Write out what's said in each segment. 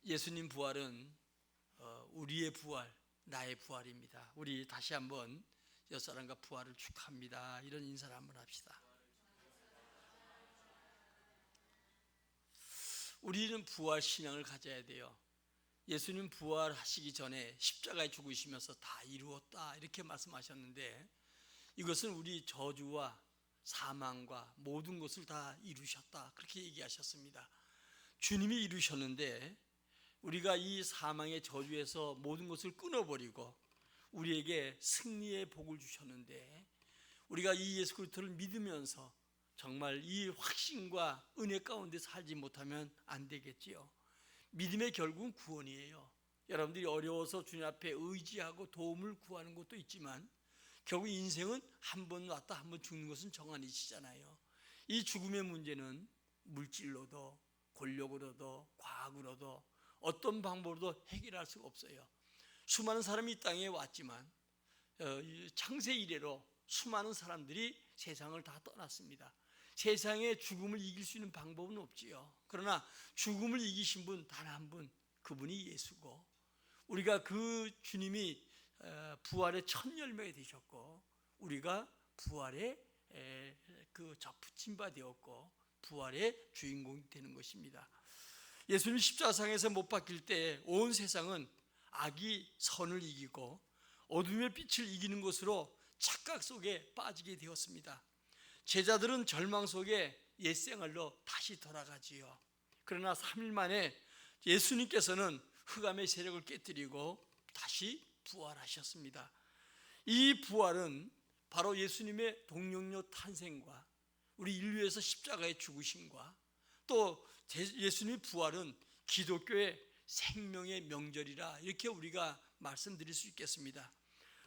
예수님 부활은 우리의 부활, 나의 부활입니다. 우리 다시 한번 옆사람과 부활을 축하합니다. 이런 인사를 한번 합시다. 우리는 부활 신앙을 가져야 돼요. 예수님 부활하시기 전에 십자가에 죽으시면서 다 이루었다 이렇게 말씀하셨는데, 이것은 우리 저주와 사망과 모든 것을 다 이루셨다 그렇게 얘기하셨습니다. 주님이 이루셨는데 우리가 이 사망의 저주에서 모든 것을 끊어버리고 우리에게 승리의 복을 주셨는데, 우리가 이 예수 그리스도를 믿으면서 정말 이 확신과 은혜 가운데 살지 못하면 안 되겠지요. 믿음의 결국은 구원이에요. 여러분들이 어려워서 주님 앞에 의지하고 도움을 구하는 것도 있지만 결국 인생은 한 번 왔다 한 번 죽는 것은 정한이시잖아요. 이 죽음의 문제는 물질로도 권력으로도 과학으로도 어떤 방법으로도 해결할 수가 없어요. 수많은 사람이 이 땅에 왔지만 창세 이래로 수많은 사람들이 세상을 다 떠났습니다. 세상의 죽음을 이길 수 있는 방법은 없지요. 그러나 죽음을 이기신 분 단 한 분, 그분이 예수고, 우리가 그 주님이 부활의 첫 열매가 되셨고 우리가 부활의 그 접붙임바 되었고 부활의 주인공이 되는 것입니다. 예수님 십자가상에서 못 박힐 때 온 세상은 악이 선을 이기고 어둠의 빛을 이기는 것으로 착각 속에 빠지게 되었습니다. 제자들은 절망 속에 옛생활로 다시 돌아가지요. 그러나 3일 만에 예수님께서는 흑암의 세력을 깨뜨리고 다시 부활하셨습니다. 이 부활은 바로 예수님의 동력녀 탄생과 우리 인류에서 십자가에 죽으심과 또 예수님의 부활은 기독교의 생명의 명절이라 이렇게 우리가 말씀드릴 수 있겠습니다.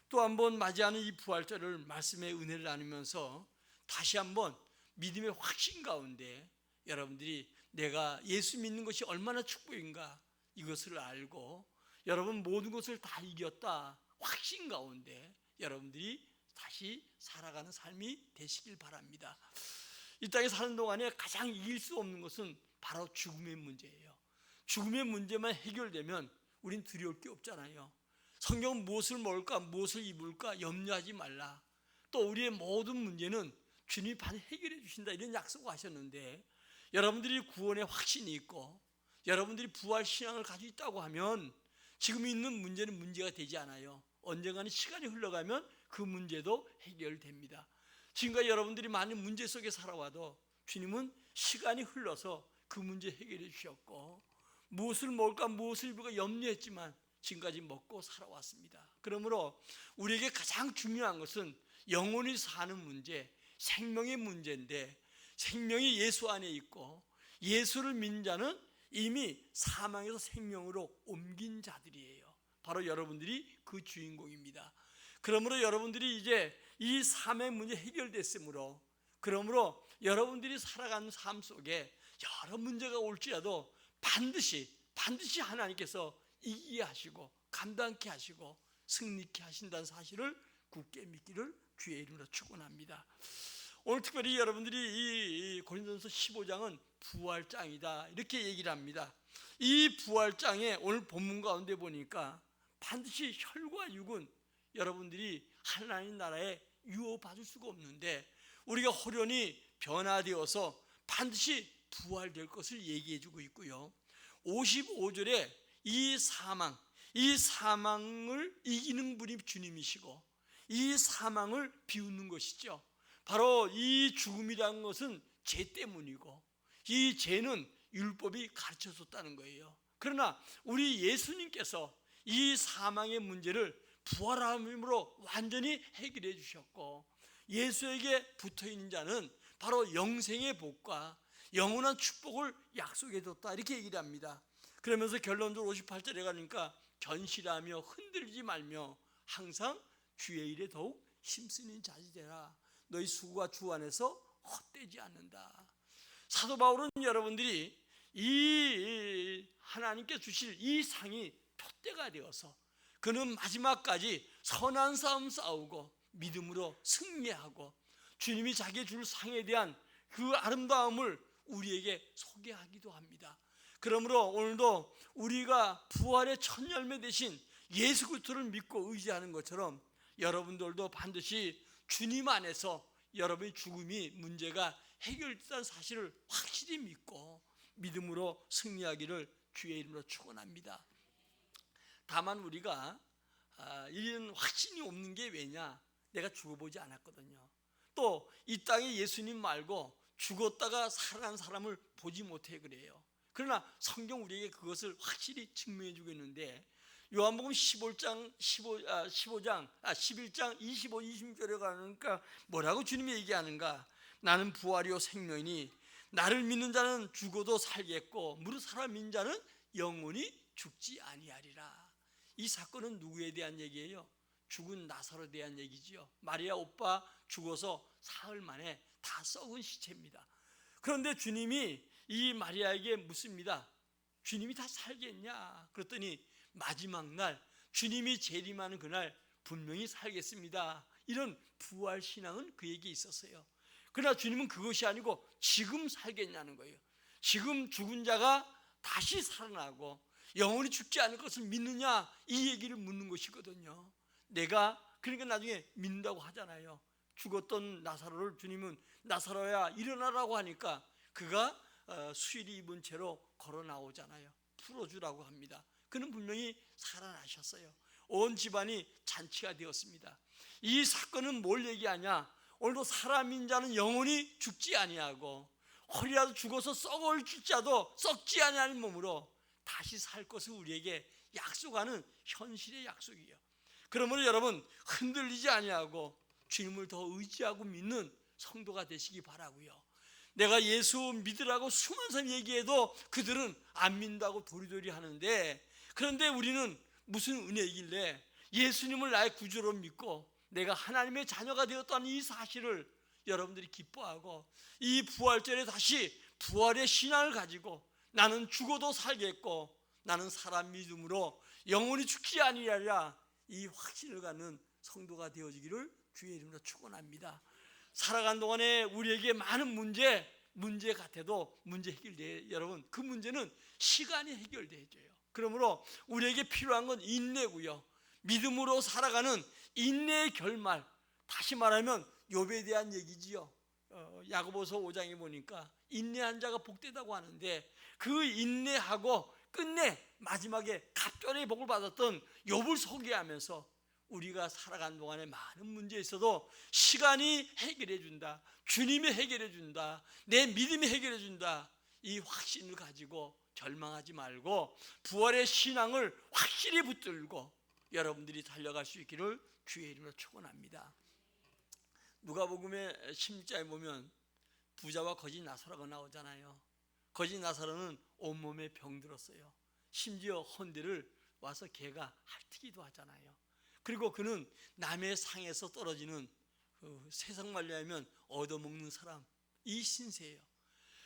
또 한번 맞이하는 이 부활절을 말씀의 은혜를 나누면서 다시 한번 믿음의 확신 가운데 여러분들이 내가 예수 믿는 것이 얼마나 축복인가 이것을 알고 여러분 모든 것을 다 이겼다 확신 가운데 여러분들이 다시 살아가는 삶이 되시길 바랍니다. 이 땅에 사는 동안에 가장 이길 수 없는 것은 바로 죽음의 문제예요. 죽음의 문제만 해결되면 우린 두려울 게 없잖아요. 성경은 무엇을 먹을까 무엇을 입을까 염려하지 말라, 또 우리의 모든 문제는 주님이 반 해결해 주신다 이런 약속을 하셨는데, 여러분들이 구원의 확신이 있고 여러분들이 부활 신앙을 가지고 있다고 하면 지금 있는 문제는 문제가 되지 않아요. 언젠가는 시간이 흘러가면 그 문제도 해결됩니다. 지금까지 여러분들이 많은 문제 속에 살아와도 주님은 시간이 흘러서 그 문제 해결해 주셨고, 무엇을 먹을까 무엇을 입을까 염려했지만 지금까지 먹고 살아왔습니다. 그러므로 우리에게 가장 중요한 것은 영원히 사는 문제, 생명의 문제인데, 생명이 예수 안에 있고 예수를 믿는 자는 이미 사망에서 생명으로 옮긴 자들이에요. 바로 여러분들이 그 주인공입니다. 그러므로 여러분들이 이제 이 삶의 문제 해결됐으므로, 그러므로 여러분들이 살아가는 삶 속에 여러 문제가 올지라도 반드시 하나님께서 이기게 하시고 감당케 하시고 승리케 하신다는 사실을 굳게 믿기를 주의 이름으로 축원합니다. 오늘 특별히 여러분들이 이 고린도전서 15장은 부활장이다 이렇게 얘기를 합니다. 이 부활장에 오늘 본문 가운데 보니까 반드시 혈과 육은 여러분들이 하나님 나라에 유업받을 수가 없는데 우리가 호련히 변화되어서 반드시 부활될 것을 얘기해 주고 있고요. 55절에 이 사망을 이기는 분이 주님이시고 이 사망을 비웃는 것이죠. 바로 이 죽음이라는 것은 죄 때문이고 이 죄는 율법이 가르쳐줬다는 거예요. 그러나 우리 예수님께서 이 사망의 문제를 부활함으로 완전히 해결해 주셨고, 예수에게 붙어있는 자는 바로 영생의 복과 영원한 축복을 약속해 줬다 이렇게 얘기를 합니다. 그러면서 결론적으로 58절에 가니까 견실하며 흔들리지 말며 항상 주의 일에 더욱 힘쓰는 자이 되라. 너희 수고가 주 안에서 헛되지 않는다. 사도 바울은 여러분들이 이 하나님께 주실 이 상이 표대가 되어서 그는 마지막까지 선한 싸움 싸우고 믿음으로 승리하고 주님이 자기의 줄 상에 대한 그 아름다움을 우리에게 소개하기도 합니다. 그러므로 오늘도 우리가 부활의 첫 열매 대신 예수 그리스도를 믿고 의지하는 것처럼 여러분들도 반드시 주님 안에서 여러분의 죽음이 문제가 해결됐다는 사실을 확실히 믿고 믿음으로 승리하기를 주의 이름으로 축원합니다. 다만 우리가 이런 확신이 없는 게 왜냐? 내가 죽어보지 않았거든요. 또 이 땅에 예수님 말고 죽었다가 살아난 사람을 보지 못해 그래요. 그러나 성경 우리에게 그것을 확실히 증명해 주고 있는데 요한복음 11장 25, 26절에 가니까 뭐라고 주님이 얘기하는가? 나는 부활이요 생명이니 나를 믿는 자는 죽어도 살겠고 무릇 살아 믿는 자는 영원히 죽지 아니하리라. 이 사건은 누구에 대한 얘기예요? 죽은 나사로에 대한 얘기지요. 마리아 오빠 죽어서 사흘 만에 다 썩은 시체입니다. 그런데 주님이 이 마리아에게 묻습니다. 주님이 다 살겠냐? 그랬더니 마지막 날 주님이 재림하는 그날 분명히 살겠습니다. 이런 부활 신앙은 그에게 있었어요. 그러나 주님은 그것이 아니고 지금 살겠냐는 거예요. 지금 죽은 자가 다시 살아나고 영원히 죽지 않을 것을 믿느냐, 이 얘기를 묻는 것이거든요. 내가 그러니까 나중에 믿는다고 하잖아요. 죽었던 나사로를 주님은 나사로야 일어나라고 하니까 그가 수일이 입은 채로 걸어 나오잖아요. 풀어주라고 합니다. 그는 분명히 살아나셨어요. 온 집안이 잔치가 되었습니다. 이 사건은 뭘 얘기하냐? 오늘도 사람인 자는 영원히 죽지 아니하고 허리라도 죽어서 썩을지라도 썩지 아니하는 몸으로 다시 살 것을 우리에게 약속하는 현실의 약속이에요. 그러므로 여러분 흔들리지 아니하고 주님을 더 의지하고 믿는 성도가 되시기 바라고요. 내가 예수 믿으라고 수많은 사람 얘기해도 그들은 안 믿는다고 도리도리 하는데, 그런데 우리는 무슨 은혜이길래 예수님을 나의 구주로 믿고 내가 하나님의 자녀가 되었다는 이 사실을 여러분들이 기뻐하고 이 부활절에 다시 부활의 신앙을 가지고 나는 죽어도 살겠고 나는 사람 믿음으로 영원히 죽지 아니하리라, 이 확신을 갖는 성도가 되어지기를 주의 이름으로 축원합니다. 살아간 동안에 우리에게 많은 문제 같아도 문제 해결돼. 여러분 그 문제는 시간이 해결돼줘요. 그러므로 우리에게 필요한 건 인내고요. 믿음으로 살아가는 인내의 결말. 다시 말하면 욥에 대한 얘기지요. 야고보서 5장에 보니까 인내한 자가 복되다고 하는데 그 인내하고 끝내 마지막에 갑절의 복을 받았던 욥을 소개하면서 우리가 살아간 동안에 많은 문제 있어도 시간이 해결해 준다, 주님이 해결해 준다, 내 믿음이 해결해 준다, 이 확신을 가지고 절망하지 말고 부활의 신앙을 확실히 붙들고 여러분들이 달려갈 수 있기를 주의 이름으로 축원합니다. 누가복음의 16장에 보면 부자와 거지 나사로가 나오잖아요. 거지 나사로는 온몸에 병들었어요. 심지어 헌데를 와서 개가 핥기도 하잖아요. 그리고 그는 남의 상에서 떨어지는 세상 말로 하면 얻어먹는 사람, 이 신세예요.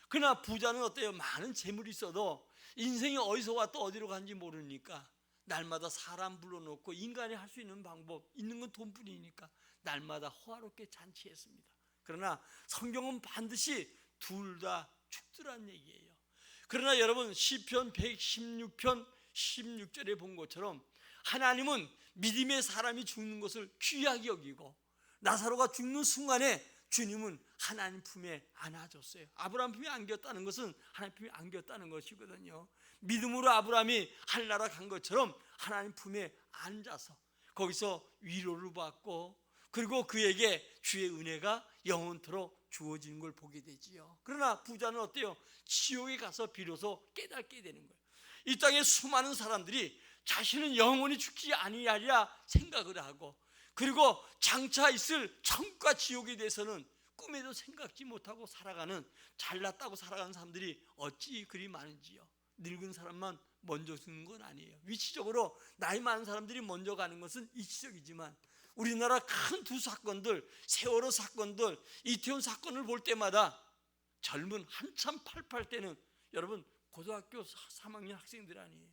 그러나 부자는 어때요? 많은 재물이 있어도 인생이 어디서 왔다 어디로 간지 모르니까 날마다 사람 불러놓고 인간이 할 수 있는 방법, 있는 건 돈뿐이니까 날마다 호화롭게 잔치했습니다. 그러나 성경은 반드시 둘 다 죽더란 얘기예요. 그러나 여러분 시편 116편 16절에 본 것처럼 하나님은 믿음의 사람이 죽는 것을 귀하게 여기고 나사로가 죽는 순간에 주님은 하나님 품에 안아줬어요. 아브라함 품에 안겼다는 것은 하나님 품에 안겼다는 것이거든요. 믿음으로 아브라함이 할나라 간 것처럼 하나님 품에 앉아서 거기서 위로를 받고 그리고 그에게 주의 은혜가 영원토록 주어지는 걸 보게 되지요. 그러나 부자는 어때요? 지옥에 가서 비로소 깨닫게 되는 거예요. 이 땅에 수많은 사람들이 자신은 영원히 죽지 아니하리라 생각을 하고 그리고 장차 있을 천국과 지옥에 대해서는 꿈에도 생각지 못하고 살아가는, 잘났다고 살아가는 사람들이 어찌 그리 많은지요. 늙은 사람만 먼저 죽는 건 아니에요. 위치적으로 나이 많은 사람들이 먼저 가는 것은 이치적이지만 우리나라 큰 두 사건들, 세월호 사건들, 이태원 사건을 볼 때마다 젊은 한참 88 때는 여러분 고등학교 3학년 학생들 아니에요.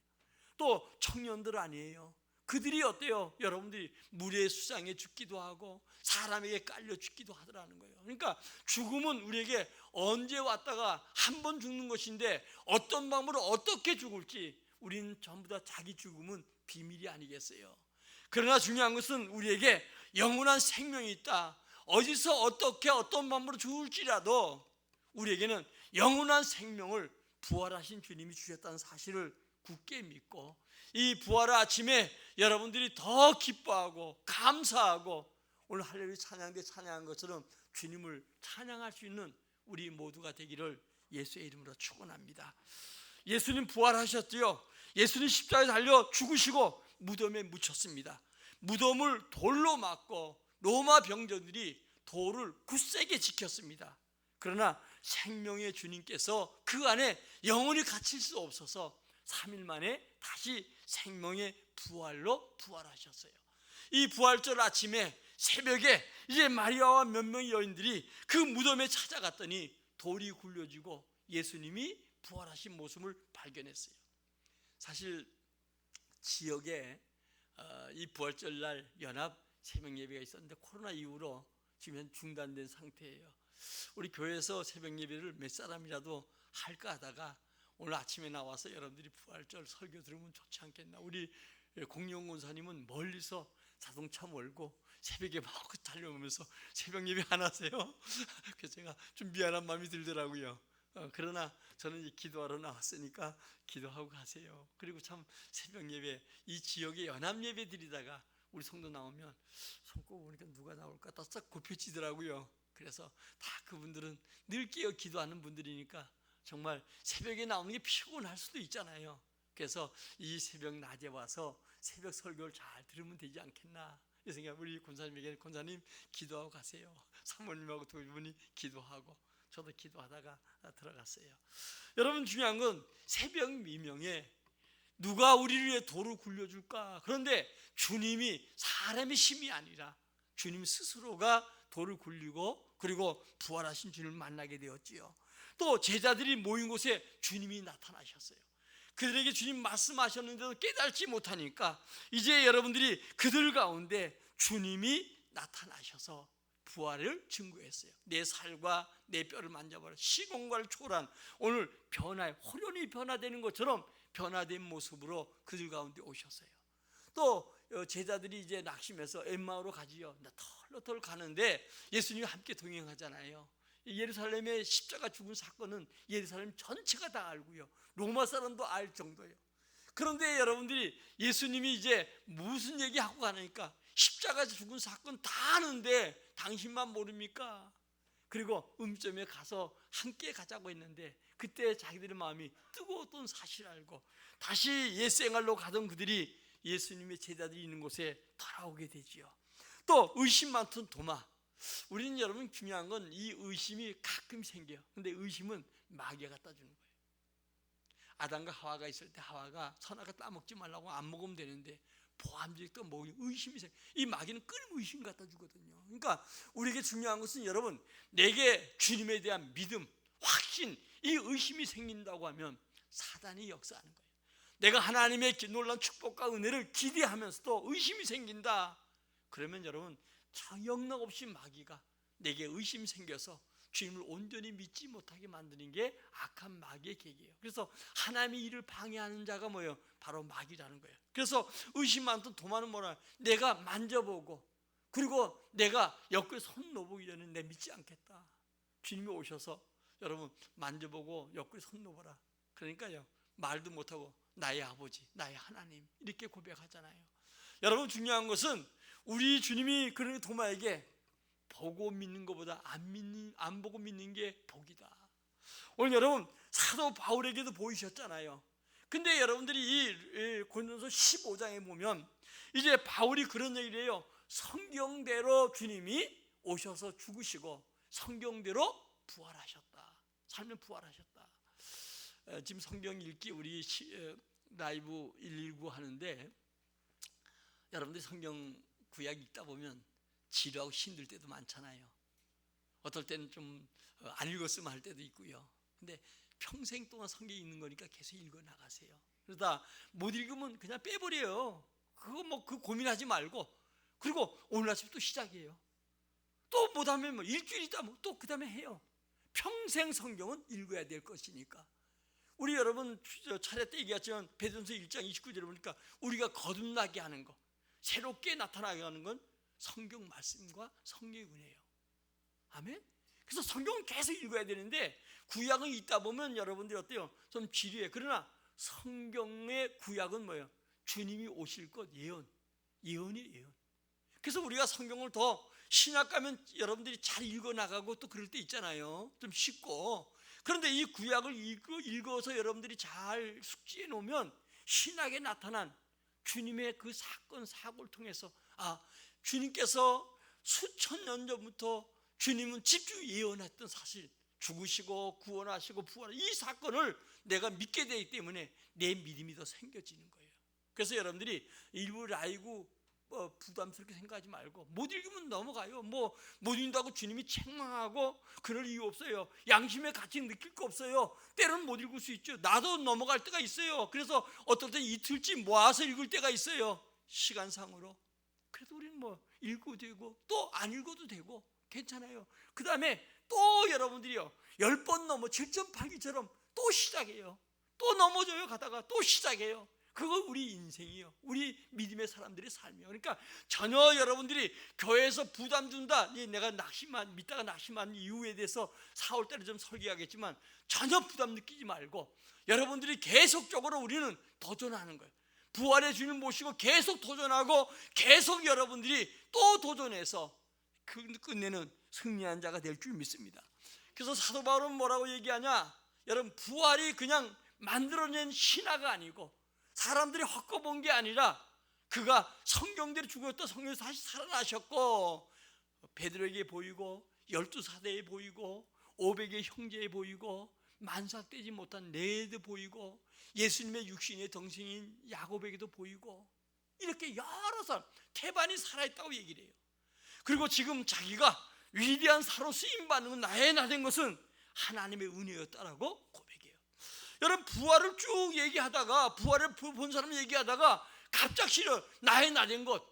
또 청년들 아니에요. 그들이 어때요? 여러분들이 물의 수장에 죽기도 하고 사람에게 깔려 죽기도 하더라는 거예요. 그러니까 죽음은 우리에게 언제 왔다가 한 번 죽는 것인데 어떤 방법으로 어떻게 죽을지 우리는 전부 다 자기 죽음은 비밀이 아니겠어요? 그러나 중요한 것은 우리에게 영원한 생명이 있다. 어디서 어떻게 어떤 방법으로 죽을지라도 우리에게는 영원한 생명을 부활하신 주님이 주셨다는 사실을 굳게 믿고 이 부활의 아침에 여러분들이 더 기뻐하고 감사하고 오늘 할렐루야 찬양대 찬양한 것처럼 주님을 찬양할 수 있는 우리 모두가 되기를 예수의 이름으로 축원합니다. 예수님 부활하셨지요. 예수님 십자가에 달려 죽으시고 무덤에 묻혔습니다. 무덤을 돌로 막고 로마 병정들이 돌을 굳세게 지켰습니다. 그러나 생명의 주님께서 그 안에 영원히 갇힐 수 없어서 3일 만에 다시 생명의 부활로 부활하셨어요. 이 부활절 아침에 새벽에 이제 마리아와 몇 명의 여인들이 그 무덤에 찾아갔더니 돌이 굴려지고 예수님이 부활하신 모습을 발견했어요. 사실 지역에 이 부활절 날 연합 새벽 예배가 있었는데 코로나 이후로 지금 중단된 상태예요. 우리 교회에서 새벽 예배를 몇 사람이라도 할까 하다가 오늘 아침에 나와서 여러분들이 부활절 설교 들으면 좋지 않겠나. 우리 공룡 권사님은 멀리서 자동차 몰고 새벽에 막 달려오면서 새벽 예배 안 하세요? 그래서 제가 좀 미안한 마음이 들더라고요. 그러나 저는 이제 기도하러 나왔으니까 기도하고 가세요. 그리고 참 새벽 예배 이 지역의 연합 예배 드리다가 우리 성도 나오면 손꼽아 보니까 누가 나올까 딱 굽혀지더라고요. 그래서 다 그분들은 늘 깨어 기도하는 분들이니까 정말 새벽에 나오는 게 피곤할 수도 있잖아요. 그래서 이 새벽 낮에 와서 새벽 설교를 잘 들으면 되지 않겠나 이 생각. 우리 권사님에게 권사님 기도하고 가세요. 사모님하고 두 분이 기도하고 저도 기도하다가 들어갔어요. 여러분 중요한 건 새벽 미명에 누가 우리를 위해 돌을 굴려줄까? 그런데 주님이 사람의 힘이 아니라 주님 스스로가 돌을 굴리고 그리고 부활하신 주님을 만나게 되었지요. 또 제자들이 모인 곳에 주님이 나타나셨어요. 그들에게 주님 말씀하셨는데도 깨달지 못하니까 이제 여러분들이 그들 가운데 주님이 나타나셔서 부활을 증거했어요. 내 살과 내 뼈를 만져버려 시공간을 초월한 오늘 변화에 호련히 변화되는 것처럼 변화된 모습으로 그들 가운데 오셨어요. 또 제자들이 이제 낙심해서 엠마오로 가지요. 털털 가는데 예수님이 함께 동행하잖아요. 예루살렘의 십자가 죽은 사건은 예루살렘 전체가 다 알고요. 로마 사람도 알 정도예요. 그런데 여러분들이 예수님이 이제 무슨 얘기하고 가니까 십자가 죽은 사건 다 아는데 당신만 모릅니까? 그리고 음점에 가서 함께 가자고 했는데 그때 자기들의 마음이 뜨거웠던 사실을 알고 다시 옛생활로 가던 그들이 예수님의 제자들이 있는 곳에 돌아오게 되지요. 또 의심 많던 도마. 우리는 여러분 중요한 건 이 의심이 가끔 생겨요. 근데 의심은 마귀가 갖다 주는 거예요. 아담과 하와가 있을 때 하와가 선악과 따먹지 말라고 안 먹으면 되는데 보암직도 먹으니 의심이 생겨. 이 마귀는 끊임 의심 갖다 주거든요. 그러니까 우리에게 중요한 것은 여러분 내게 주님에 대한 믿음, 확신, 이 의심이 생긴다고 하면 사단이 역사하는 거예요. 내가 하나님의 놀라운 축복과 은혜를 기대하면서도 의심이 생긴다. 그러면 여러분 영락 없이 마귀가 내게 의심이 생겨서 주님을 온전히 믿지 못하게 만드는 게 악한 마귀의 계기예요. 그래서 하나님의 일을 방해하는 자가 뭐예요? 바로 마귀라는 거예요. 그래서 의심 많던 도마는 뭐라? 내가 만져보고 그리고 내가 옆구리에 손 넣어보기 전에 내 믿지 않겠다. 주님이 오셔서 여러분 만져보고 옆구리에 손 넣어보라. 그러니까요 말도 못하고 나의 아버지, 나의 하나님 이렇게 고백하잖아요. 여러분 중요한 것은 우리 주님이 그런 도마에게 보고 믿는 것보다 안 보고 믿는 게 복이다. 오늘 여러분 사도 바울에게도 보이셨잖아요. 근데 여러분들이 이 고린도서 15장에 보면 이제 바울이 그런 얘기를 해요. 성경대로 주님이 오셔서 죽으시고 성경대로 부활하셨다. 살면 부활하셨다. 지금 성경 읽기 우리 라이브 119 하는데 여러분들이 성경 구약 읽다 보면 지루하고 힘들 때도 많잖아요. 어떨 때는 좀 안 읽었으면 할 때도 있고요. 근데 평생 동안 성경 읽는 거니까 계속 읽어 나가세요. 그러다 못 읽으면 그냥 빼버려요. 그거 뭐 그 고민하지 말고, 그리고 오늘 아침 또 시작이에요. 또 못하면 뭐 일주일 있다 뭐 또 그 다음에 해요. 평생 성경은 읽어야 될 것이니까. 우리 여러분 차례 때 얘기했지만 베드로전서 1장 29절에 보니까 우리가 거듭나게 하는 것, 새롭게 나타나게 하는 건 성경 말씀과 성령의 은혜예요. 아멘. 그래서 성경은 계속 읽어야 되는데 구약은 읽다 보면 여러분들이 어때요? 좀 지루해. 그러나 성경의 구약은 뭐예요? 주님이 오실 것 예언이에요, 예언. 그래서 우리가 성경을 더 신학 가면 여러분들이 잘 읽어 나가고 또 그럴 때 있잖아요. 좀 쉽고. 그런데 이 구약을 읽어서 여러분들이 잘 숙지해 놓으면 신학에 나타난 주님의 그 사건 사고를 통해서 주님께서 수천 년 전부터 주님은 집중 예언했던 사실, 죽으시고 구원하시고 부활하시고 이 사건을 내가 믿게 되기 때문에 내 믿음이 더 생겨지는 거예요. 그래서 여러분들이 일부 라이브 부담스럽게 생각하지 말고 못 읽으면 넘어가요. 뭐 못 읽는다고 주님이 책망하고 그럴 이유 없어요. 양심의 가치 느낄 거 없어요. 때로는 못 읽을 수 있죠. 나도 넘어갈 때가 있어요. 그래서 어떨 때 이틀치 모아서 읽을 때가 있어요, 시간상으로. 그래도 우리는 뭐 읽어도 되고 또 안 읽어도 되고 괜찮아요. 그 다음에 또 여러분들이요 10번 넘어 7.8기처럼 또 시작해요. 또 넘어져요. 가다가 또 시작해요. 그거 우리 인생이에요. 우리 믿음의 사람들의 삶이에요. 그러니까 전혀 여러분들이 교회에서 부담 준다, 내가 믿다가 낙심한 이유에 대해서 4월달에 좀 설계하겠지만 전혀 부담 느끼지 말고 여러분들이 계속적으로 우리는 도전하는 거예요. 부활의 주님 모시고 계속 도전하고 계속 여러분들이 또 도전해서 끝내는 승리한 자가 될 줄 믿습니다. 그래서 사도 바울은 뭐라고 얘기하냐? 여러분, 부활이 그냥 만들어낸 신화가 아니고 사람들이 헛거본 게 아니라 그가 성경대로 죽었다 성경에서 다시 살아나셨고 베드로에게 보이고 12사대에 보이고 500의 형제에 보이고 만삭되지 못한 네에도 보이고 예수님의 육신의 동생인 야곱에게도 보이고 이렇게 여러 사람 태반이 살아있다고 얘기를 해요. 그리고 지금 자기가 위대한 사로 쓰임받는 나의 나된 것은 하나님의 은혜였다라고 고백해요. 여러분, 부활을 쭉 얘기하다가 부활을 본 사람 얘기하다가 갑자기 나의 나된 것,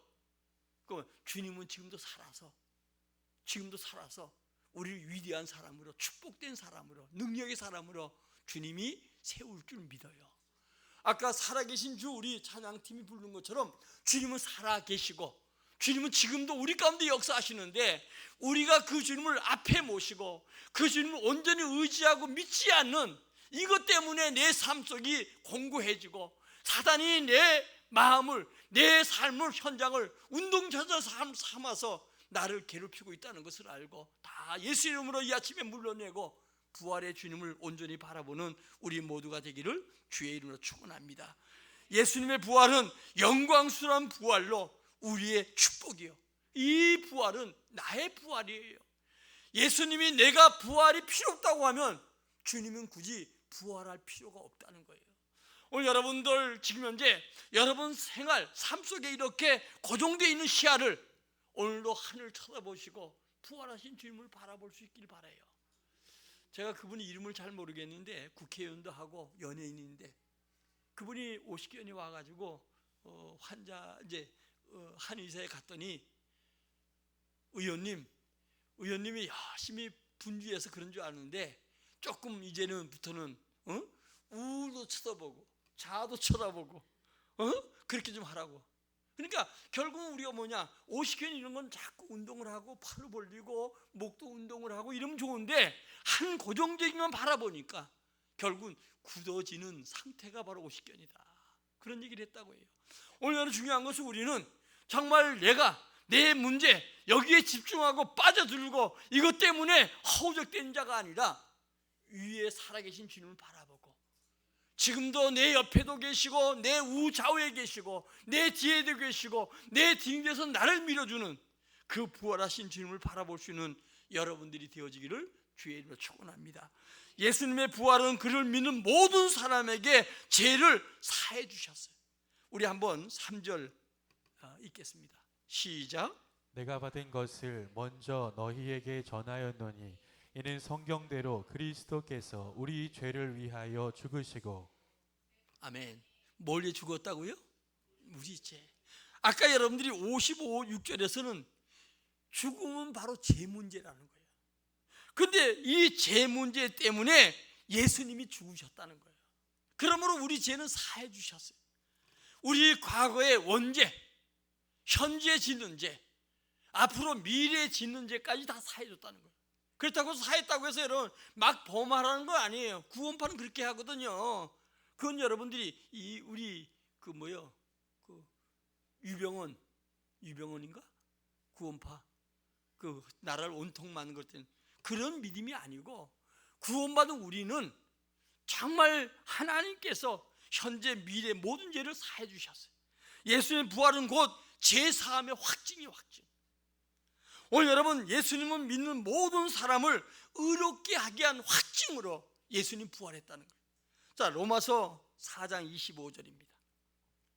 주님은 지금도 살아서 우리를 위대한 사람으로, 축복된 사람으로, 능력의 사람으로 주님이 세울 줄 믿어요. 아까 살아계신 주 우리 찬양팀이 부르는 것처럼 주님은 살아계시고 주님은 지금도 우리 가운데 역사하시는데 우리가 그 주님을 앞에 모시고 그 주님을 온전히 의지하고 믿지 않는 이것 때문에 내 삶 속이 공고해지고 사단이 내 마음을, 내 삶을, 현장을 운동장처럼 삼아서 나를 괴롭히고 있다는 것을 알고 다 예수 이름으로 이 아침에 물러내고 부활의 주님을 온전히 바라보는 우리 모두가 되기를 주의 이름으로 축원합니다. 예수님의 부활은 영광스러운 부활로 우리의 축복이요, 이 부활은 나의 부활이에요. 예수님이 내가 부활이 필요 없다고 하면 주님은 굳이 부활할 필요가 없다는 거예요. 오늘 여러분들 지금 현재 여러분 생활, 삶 속에 이렇게 고정되어 있는 시야를 오늘도 하늘 쳐다보시고 부활하신 주님을 바라볼 수 있길 바라요. 제가 그분의 이름을 잘 모르겠는데 국회의원도 하고 연예인인데 그분이 50견이 와가지고 환자 한 의사에 갔더니 의원님이 열심히 분주해서 그런 줄 아는데 조금 이제는부터는 우도 쳐다보고 자도 쳐다보고 그렇게 좀 하라고. 그러니까 결국은 우리가 뭐냐, 50견 이런 건 자꾸 운동을 하고 팔을 벌리고 목도 운동을 하고 이러면 좋은데 한 고정적인 건 바라보니까 결국은 굳어지는 상태가 바로 50견이다, 그런 얘기를 했다고 해요. 오늘 중요한 것은 우리는 정말 내 문제 여기에 집중하고 빠져들고 이것 때문에 허우적된 자가 아니라 위에 살아계신 주님을 바라보고 지금도 내 옆에도 계시고 내 우좌우에 계시고 내 뒤에도 계시고 내 뒤에서 나를 밀어주는 그 부활하신 주님을 바라볼 수 있는 여러분들이 되어지기를 주의 이름으로 축원합니다. 예수님의 부활은 그를 믿는 모든 사람에게 죄를 사해 주셨어요. 우리 한번 3절 읽겠습니다. 시작. 내가 받은 것을 먼저 너희에게 전하였노니 이는 성경대로 그리스도께서 우리 죄를 위하여 죽으시고. 아멘. 뭘 위해 죽었다고요? 우리 죄. 아까 여러분들이 55, 6절에서는 죽음은 바로 죄 문제라는 거예요. 근데 이 죄 문제 때문에 예수님이 죽으셨다는 거예요. 그러므로 우리 죄는 사해 주셨어요. 우리 과거의 원죄, 현재 짓는 죄, 앞으로 미래에 짓는 죄까지 다 사해 줬다는 거예요. 그렇다고 사했다고 해서 여러분 막 범하라는 거 아니에요. 구원파는 그렇게 하거든요. 그건 여러분들이 우리 그 유병원인가? 구원파 그 나라를 온통 만든 것 때는 그런 믿음이 아니고, 구원받은 우리는 정말 하나님께서 현재 미래 모든 죄를 사해 주셨어요. 예수님의 부활은 곧 죄사함의 확증이 확증. 오늘 여러분, 예수님은 믿는 모든 사람을 의롭게 하게 한 확증으로 예수님 부활했다는 거예요. 자, 로마서 4장 25절입니다.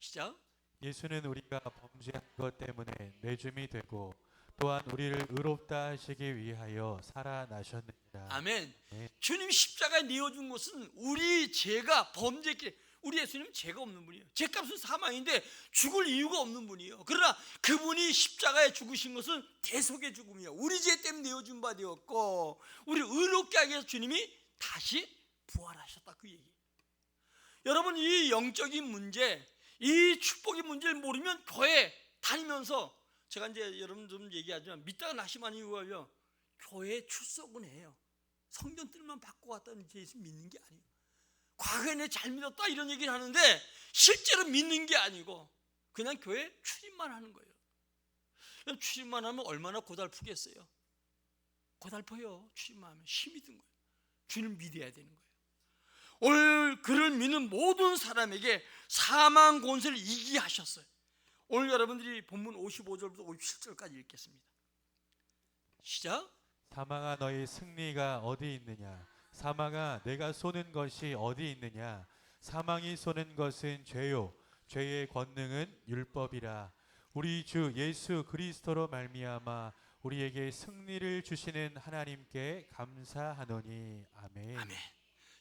시작. 예수는 우리가 범죄한 것 때문에 내줌이 되고 또한 우리를 의롭다 하시기 위하여 살아나셨느니라. 아멘. 네. 주님 십자가에 내어준 것은 우리 죄가 범죄했기, 우리 예수님은 죄가 없는 분이에요. 죄값은 사망인데 죽을 이유가 없는 분이에요. 그러나 그분이 십자가에 죽으신 것은 대속의 죽음이에요. 우리 죄 때문에 내어준 바 되었고 우리 의롭게 하기 위해서 주님이 다시 부활하셨다, 그 얘기. 여러분, 이 영적인 문제, 이 축복의 문제를 모르면 교회 다니면서, 제가 이제 여러분 좀 얘기하지만 믿다가 낙심한 이유가요, 교회에 출석은 해요. 성전 뜰만 받고 왔다는 예수 믿는 게 아니에요. 과거에 내 잘 믿었다 이런 얘기를 하는데 실제로 믿는 게 아니고 그냥 교회 출입만 하는 거예요. 출입만 하면 얼마나 고달프겠어요. 고달퍼요. 출입만 하면 힘이 든 거예요. 주님 믿어야 되는 거예요. 오늘 그를 믿는 모든 사람에게 사망 권세를 이기게 하셨어요. 오늘 여러분들이 본문 55절부터 57절까지 읽겠습니다. 시작. 사망아 너희 승리가 어디 있느냐? 사망아 내가 쏘는 것이 어디 있느냐? 사망이 쏘는 것은 죄요 죄의 권능은 율법이라. 우리 주 예수 그리스도로 말미암아 우리에게 승리를 주시는 하나님께 감사하노니. 아멘. 아멘.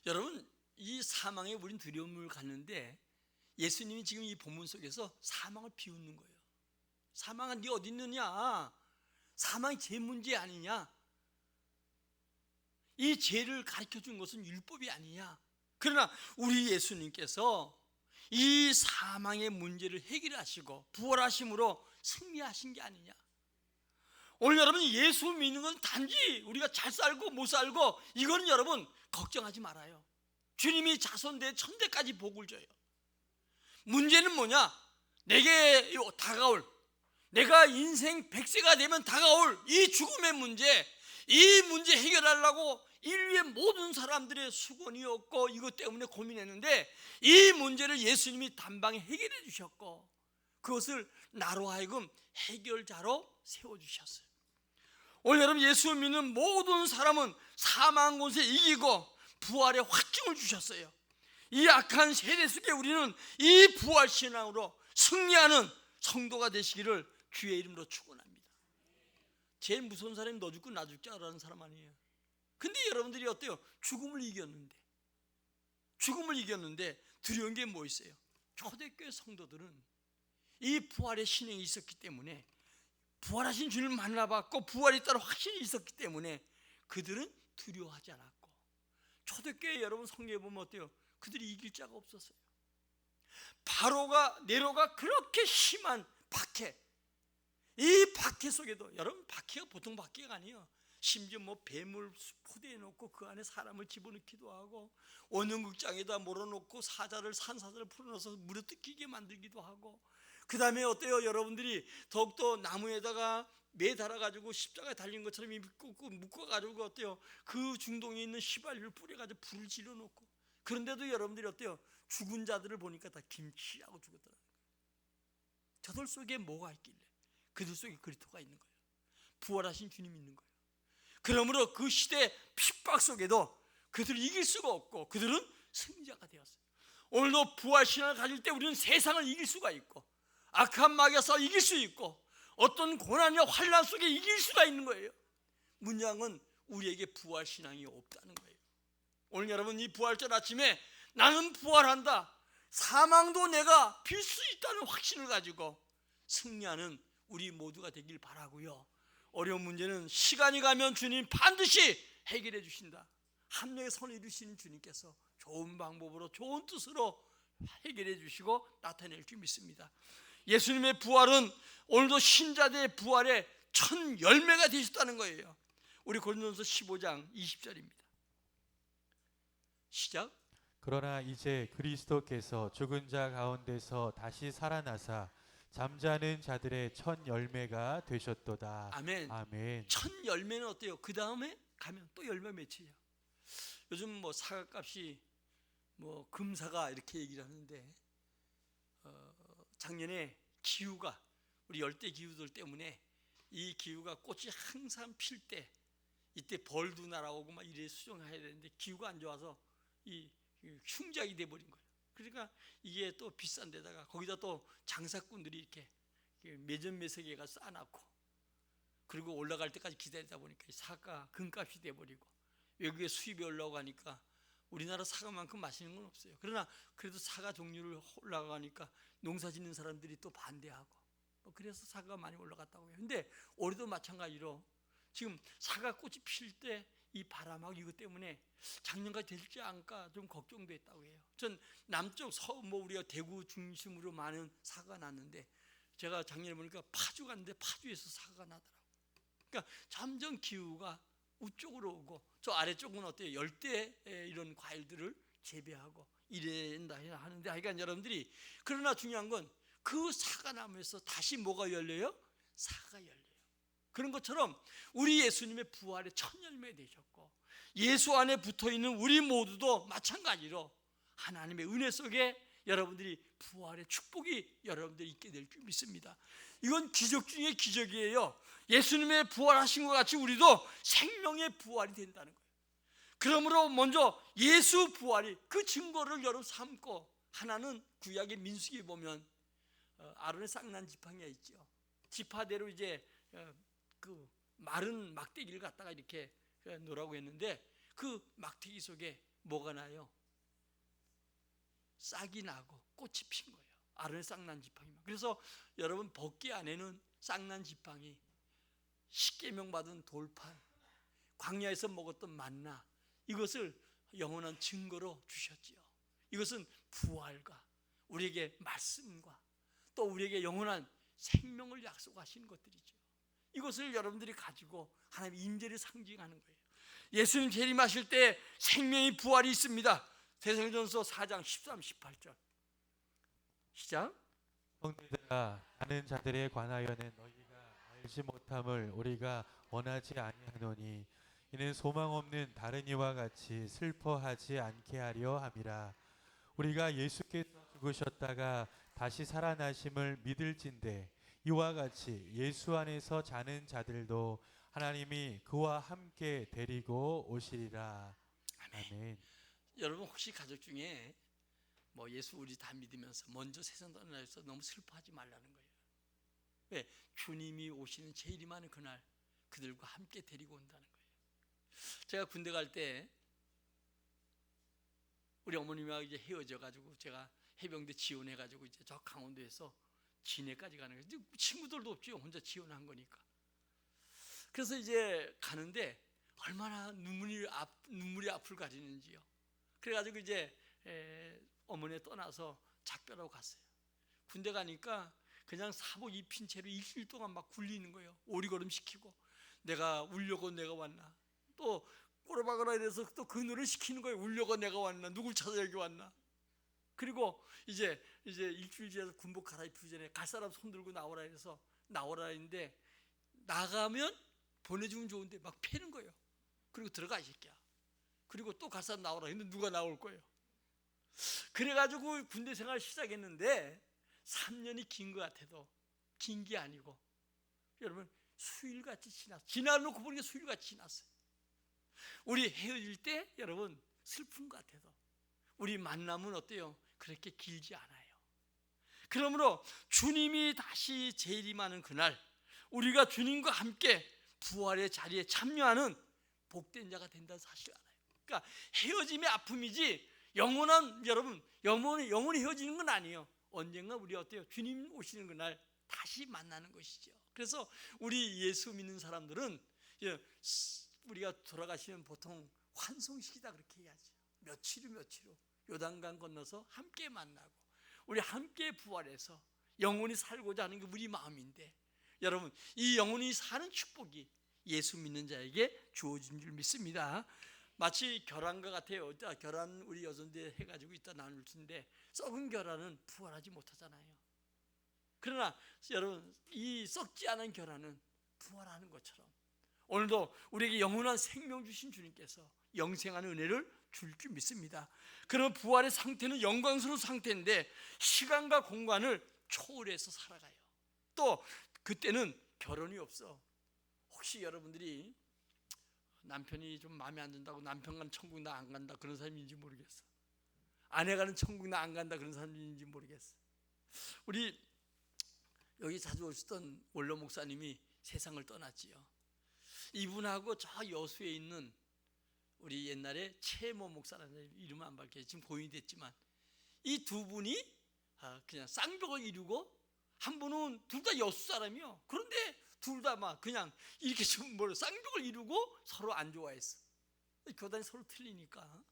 여러분, 이 사망에 우린 두려움을 갖는데 예수님이 지금 이 본문 속에서 사망을 비웃는 거예요. 사망아 네 어디 있느냐? 사망이 죄 문제 아니냐? 이 죄를 가르쳐 준 것은 율법이 아니냐? 그러나 우리 예수님께서 이 사망의 문제를 해결하시고 부활하심으로 승리하신 게 아니냐? 오늘 여러분, 예수 믿는 건 단지 우리가 잘 살고 못 살고 이거는 여러분 걱정하지 말아요. 주님이 자손대 천대까지 복을 줘요. 문제는 뭐냐? 내게 다가올, 내가 인생 100세가 되면 다가올 이 죽음의 문제, 이 문제 해결하려고 인류의 모든 사람들의 수건이었고 이것 때문에 고민했는데 이 문제를 예수님이 단방에 해결해 주셨고 그것을 나로 하여금 해결자로 세워주셨어요. 오늘 여러분, 예수 믿는 모든 사람은 사망 권세 이기고 부활의 확증을 주셨어요. 이 악한 세대 속에 우리는 이 부활신앙으로 승리하는 성도가 되시기를 주의 이름으로 축원합니다. 제일 무서운 사람이 너 죽고 나 죽지 알아라는 사람 아니에요. 근데 여러분들이 어때요? 죽음을 이겼는데 두려운 게 뭐 있어요? 초대교회 성도들은 이 부활의 신앙이 있었기 때문에, 부활하신 주님을 만나봤고 부활이 따라 확신이 있었기 때문에 그들은 두려워하지 않았고, 초대교회 여러분 성경에 보면 어때요? 그들이 이길 자가 없었어요. 네로가 그렇게 심한 박해, 이 박해 속에도, 여러분 박해가 보통 박해가 아니에요. 심지어 뱀을 포대에 놓고 그 안에 사람을 집어넣기도 하고 원형극장에다 몰아놓고 산사자를 풀어넣어서 물에 뜯기게 만들기도 하고, 그 다음에 어때요? 여러분들이 더욱더 나무에다가 매달아가지고 십자가에 달린 것처럼 묶어가지고 어때요? 그 중동에 있는 시발유를 뿌려가지고 불을 질러놓고, 그런데도 여러분들이 어때요? 죽은 자들을 보니까 다 김치하고 죽었더라고요. 저들 속에 뭐가 있길래? 그들 속에 그리스도가 있는 거예요. 부활하신 주님이 있는 거예요. 그러므로 그 시대 핍박 속에도 그들을 이길 수가 없고 그들은 승리자가 되었어요. 오늘도 부활신앙을 가질 때 우리는 세상을 이길 수가 있고 악한 마귀와 싸워 이길 수 있고 어떤 고난이나 환난 속에 이길 수가 있는 거예요. 문제는 우리에게 부활신앙이 없다는 거예요. 오늘 여러분, 이 부활절 아침에 나는 부활한다, 사망도 내가 빌 수 있다는 확신을 가지고 승리하는 우리 모두가 되길 바라고요. 어려운 문제는 시간이 가면 주님 반드시 해결해 주신다. 한 명의 손을 이루시는 주님께서 좋은 방법으로 좋은 뜻으로 해결해 주시고 나타낼 줄 믿습니다. 예수님의 부활은 오늘도 신자들의 부활의 첫 열매가 되셨다는 거예요. 우리 고린도전서 15장 20절입니다. 시작. 그러나 이제 그리스도께서 죽은 자 가운데서 다시 살아나사 잠자는 자들의 첫 열매가 되셨도다. 아멘. 아멘. 첫 열매는 어때요? 그 다음에 가면 또 열매 맺혀요. 요즘 뭐 사과값이 뭐 금사가 이렇게 얘기를 하는데 작년에 기후가 우리 열대 기후들 때문에 이 기후가 꽃이 항상 필 때 이때 벌도 날아오고 막 이래 수정해야 되는데 기후가 안 좋아서 이 흉작이 돼버린 거예요. 그러니까 이게 또 비싼 데다가 거기다 또 장사꾼들이 이렇게 매점 매석에 가서 쌓아놓고 그리고 올라갈 때까지 기다리다 보니까 사과 금값이 돼버리고 외국에 수입이 올라가니까 우리나라 사과만큼 맛있는 건 없어요. 그러나 그래도 사과 종류를 올라가니까 농사 짓는 사람들이 또 반대하고 그래서 사과가 많이 올라갔다고 해요. 근데 올해도 마찬가지로 지금 사과 꽃이 필 때 이 바람하고 이것 때문에 작년까지 될지 않을까 좀 걱정됐다고 해요. 전 남쪽 뭐 우리가 대구 중심으로 많은 사과가 났는데 제가 작년에 보니까 파주 갔는데 파주에서 사과가 나더라고요. 그러니까 점점 기후가 우쪽으로 오고 저 아래쪽은 어때요? 열대 이런 과일들을 재배하고 이래야 하는데 하여간 여러분들이 그러나 중요한 건 그 사과나무에서 다시 뭐가 열려요? 사과가 열려요. 그런 것처럼 우리 예수님의 부활의 첫 열매 되셨고 예수 안에 붙어있는 우리 모두도 마찬가지로 하나님의 은혜 속에 여러분들이 부활의 축복이 여러분들이 있게 될 줄 믿습니다. 이건 기적 중에 기적이에요. 예수님의 부활하신 것 같이 우리도 생명의 부활이 된다는 거예요. 그러므로 먼저 예수 부활이 그 증거를 여러분 삼고 하나는 구약의 민수기에 보면 아론의 쌍난 지팡이가 있죠. 지파대로 이제 그 마른 막대기를 갖다가 이렇게 놓으라고 했는데 그 막대기 속에 뭐가 나요? 싹이 나고 꽃이 핀 거예요. 아론의 쌍난 지팡이만. 그래서 여러분 법궤 안에는 쌍난 지팡이, 십계명 받은 돌판, 광야에서 먹었던 만나 이것을 영원한 증거로 주셨지요. 이것은 부활과 우리에게 말씀과 또 우리에게 영원한 생명을 약속하신 것들이죠. 이것을 여러분들이 가지고 하나님의 임재를 상징하는 거예요. 예수님 재림하실 때 생명의 부활이 있습니다. 데살로니가전서 4장 13, 18절 시작. 형제들아, 아는 자들에 관하여는 너희가 알지 못함을 우리가 원하지 아니하노니 이는 소망 없는 다른 이와 같이 슬퍼하지 않게 하려 함이라. 우리가 예수께서 죽으셨다가 다시 살아나심을 믿을진대 이와 같이 예수 안에서 자는 자들도 하나님이 그와 함께 데리고 오시리라. 아멘. 여러분 혹시 가족 중에 뭐 예수 우리 다 믿으면서 먼저 세상 떠나서 너무 슬퍼하지 말라는 거예요. 왜? 주님이 오시는 제일이 많은 그날 그들과 함께 데리고 온다는 거예요. 제가 군대 갈 때 우리 어머님하고 이제 헤어져 가지고 제가 해병대 지원해 가지고 이제 저 강원도에서 진해까지 가는 거예요. 친구들도 없죠. 혼자 지원한 거니까. 그래서 이제 가는데 얼마나 눈물이 앞을 가리는지요. 그래가지고 이제 어머니 떠나서 작별하고 갔어요. 군대 가니까 그냥 사복 입힌 채로 일주일 동안 막 굴리는 거예요. 오리걸음 시키고 내가 울려고 내가 왔나. 또 꼬라박으라 이래서 또 그 노래를 시키는 거예요. 울려고 내가 왔나. 누굴 찾아 여기 왔나. 그리고 이제 일주일 지나서 군복 갈아입히기 전에 갈 사람 손 들고 나오라 해서 나오라 했는데 나가면 보내주면 좋은데 막 패는 거예요. 그리고 들어가 이 새끼야. 그리고 또 갈 사람 나오라 했는데 누가 나올 거예요. 그래가지고 군대 생활 시작했는데 3년이 긴 것 같아도 긴 게 아니고 여러분 수일같이 지나놓고 보니까 수일같이 지났어요. 우리 헤어질 때 여러분 슬픈 것 같아도 우리 만남은 어때요? 그렇게 길지 않아요. 그러므로 주님이 다시 재림하는 그날 우리가 주님과 함께 부활의 자리에 참여하는 복된 자가 된다는 사실 알아요. 그러니까 헤어짐의 아픔이지 영원한 여러분 영원히 헤어지는 건 아니에요. 언젠가 우리 어때요? 주님 오시는 그날 다시 만나는 것이죠. 그래서 우리 예수 믿는 사람들은 우리가 돌아가시면 보통 환송식이다 그렇게 해야죠. 며칠 후 요단강 건너서 함께 만나고 우리 함께 부활해서 영원히 살고자 하는 게 우리 마음인데, 여러분 이 영원히 사는 축복이 예수 믿는 자에게 주어진 줄 믿습니다. 마치 계란과 같아요. 계란 우리 여전대 해가지고 이따 나눌 텐데, 썩은 계란은 부활하지 못하잖아요. 그러나 여러분 이 썩지 않은 계란은 부활하는 것처럼 오늘도 우리에게 영원한 생명 주신 주님께서 영생하는 은혜를 줄 줄 믿습니다. 그러면 부활의 상태는 영광스러운 상태인데 시간과 공간을 초월해서 살아가요. 또 그때는 결혼이 없어. 혹시 여러분들이 남편이 좀 마음에 안 든다고 남편 가는 천국 나 안 간다 그런 사람인지 모르겠어. 아내 가는 천국 나 안 간다 그런 사람인지 모르겠어. 우리 여기 자주 오시던 원로 목사님이 세상을 떠났지요. 이분하고 저 여수에 있는 우리 옛날에 최모 목사라는 이름은 안 밝혀요. 지금 고인이 됐지만 이 두 분이 그냥 쌍벽을 이루고, 한 분은 둘 다 여수 사람이요. 그런데 둘 다 막 그냥 이렇게 좀 쌍벽을 이루고 서로 안 좋아했어. 교단이 서로 틀리니까.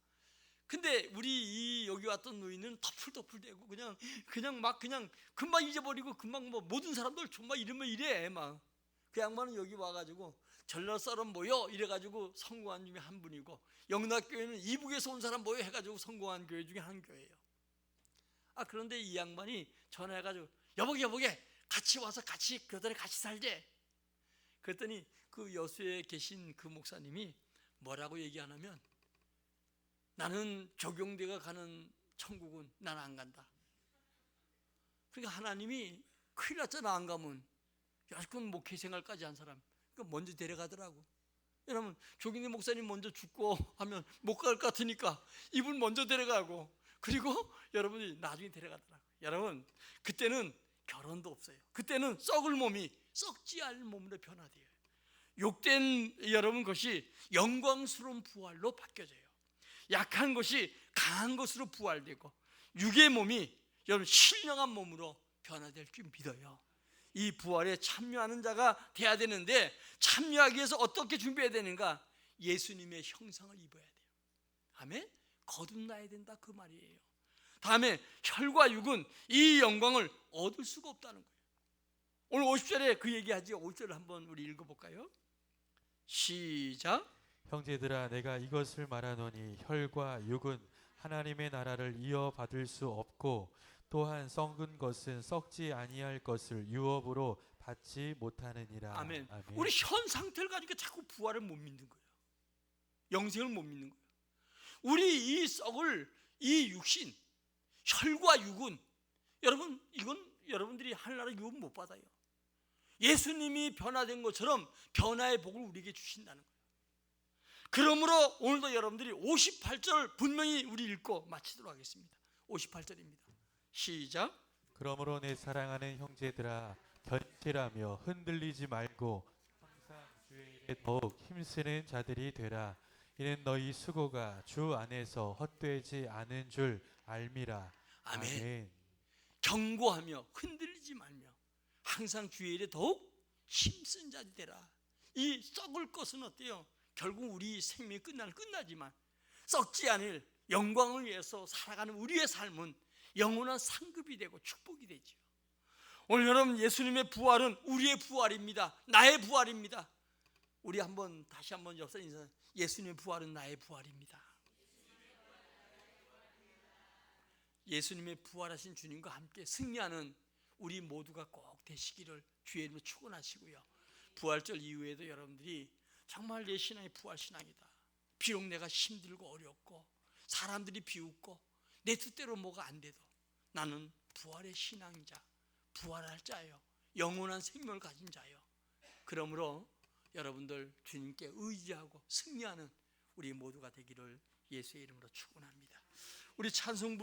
근데 우리 여기 왔던 노인은 터풀터풀대고 그냥 금방 잊어버리고 금방 모든 사람들 정말 이러면 이래 막. 그 양반은 여기 와가지고 전라 사람 모여 이래가지고 성공한 중에 한 분이고, 영락교회는 이북에서 온 사람 모여 해가지고 성공한 교회 중에 한 교회예요. 그런데 이 양반이 전화해가지고 여보게 같이 와서 같이 교단에 같이 살재. 그랬더니 그 여수에 계신 그 목사님이 뭐라고 얘기하냐면, 나는 조경대가 가는 천국은 난 안 간다. 그러니까 하나님이 큰일 났잖아. 안 가면 여태껏 목회 생활까지 한 사람, 그러니까 먼저 데려가더라고. 여러분 조경대 목사님 먼저 죽고 하면 못 갈 것 같으니까 이분 먼저 데려가고, 그리고 여러분이 나중에 데려가더라고. 여러분 그때는 결혼도 없어요. 그때는 썩을 몸이 썩지 않을 몸으로 변화돼요. 욕된 여러분 것이 영광스러운 부활로 바뀌어져요. 약한 것이 강한 것으로 부활되고, 육의 몸이 여러분 신령한 몸으로 변화될 줄 믿어요. 이 부활에 참여하는 자가 돼야 되는데, 참여하기 위해서 어떻게 준비해야 되는가? 예수님의 형상을 입어야 돼요. 아멘? 거듭나야 된다 그 말이에요. 다음에 혈과 육은 이 영광을 얻을 수가 없다는 거예요. 오늘 50절에 그 얘기하죠. 50절을 한번 우리 읽어볼까요? 시작. 형제들아 내가 이것을 말하노니 혈과 육은 하나님의 나라를 이어받을 수 없고, 또한 썩은 것은 썩지 아니할 것을 유업으로 받지 못하느니라. 아멘. 우리 현 상태를 가지고 자꾸 부활을 못 믿는 거예요. 영생을 못 믿는 거예요. 우리 이 썩을, 이 육신, 혈과 육은 여러분 이건 여러분들이 하늘나라 유업 못 받아요. 예수님이 변화된 것처럼 변화의 복을 우리에게 주신다는 거예요. 그러므로 오늘도 여러분들이 58절 분명히 우리 읽고 마치도록 하겠습니다. 58절입니다. 시작. 그러므로 내 사랑하는 형제들아 견실하며 흔들리지 말고 항상 주의 일에 더욱 힘쓰는 자들이 되라. 이는 너희 수고가 주 안에서 헛되지 않은 줄 알미라. 아멘. 아멘. 경고하며 흔들리지 말며 항상 주의 일에 더욱 힘쓴 자들이 되라. 이 썩을 것은 어때요? 결국 우리 생명이 끝나지만 썩지 않을 영광을 위해서 살아가는 우리의 삶은 영원한 상급이 되고 축복이 되죠. 오늘 여러분 예수님의 부활은 우리의 부활입니다. 나의 부활입니다. 우리 다시 한번 옆서 인사. 예수님의 부활은 나의 부활입니다. 예수님의 부활하신 주님과 함께 승리하는 우리 모두가 꼭 되시기를 주의 이름으로 축원하시고요. 부활절 이후에도 여러분들이 정말 내 신앙이 부활 신앙이다. 비록 내가 힘들고 어렵고 사람들이 비웃고 내 뜻대로 뭐가 안 돼도 나는 부활의 신앙자, 부활할 자예요. 영원한 생명을 가진 자예요. 그러므로 여러분들 주님께 의지하고 승리하는 우리 모두가 되기를 예수의 이름으로 축원합니다. 우리 찬송